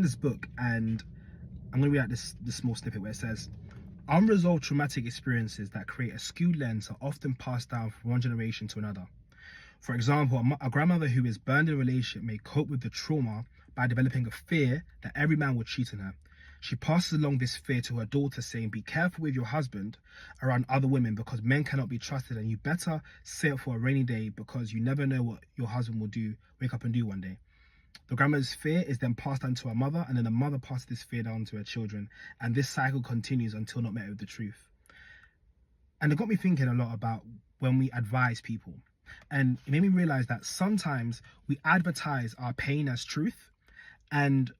This book, and I'm going to read out this small snippet where it says, unresolved traumatic experiences that create a skewed lens are often passed down from one generation to another. For example, a grandmother who is burned in a relationship may cope with the trauma by developing a fear that every man will cheat on her. She passes along this fear to her daughter, saying, be careful with your husband around other women because men cannot be trusted, and you better save for a rainy day because you never know what your husband will wake up and do one day. The grandmother's fear is then passed on to her mother, and then the mother passes this fear down to her children, and this cycle continues until not met with the truth. And it got me thinking a lot about when we advise people. And it made me realize that sometimes we advertise our pain as truth, and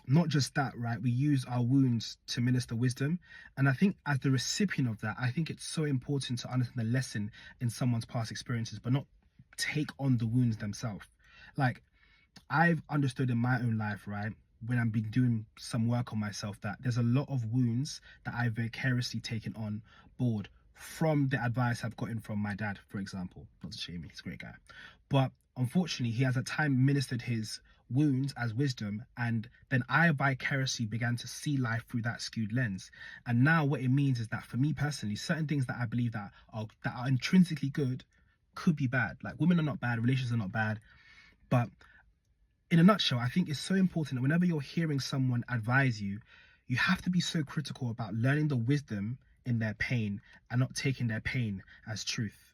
not just that, right? We use our wounds to minister wisdom. And I think as the recipient of that, I think it's so important to understand the lesson in someone's past experiences, but not take on the wounds themselves. Like, I've understood in my own life, right, when I've been doing some work on myself, that there's a lot of wounds that I've vicariously taken on board from the advice I've gotten from my dad, for example. Not to shame me, he's a great guy. But unfortunately, he has at times ministered his wounds as wisdom, and then I vicariously began to see life through that skewed lens. And now what it means is that for me personally, certain things that I believe that are intrinsically good could be bad. Like, women are not bad, relationships are not bad, but in a nutshell, I think it's so important that whenever you're hearing someone advise you, you have to be so critical about learning the wisdom in their pain and not taking their pain as truth.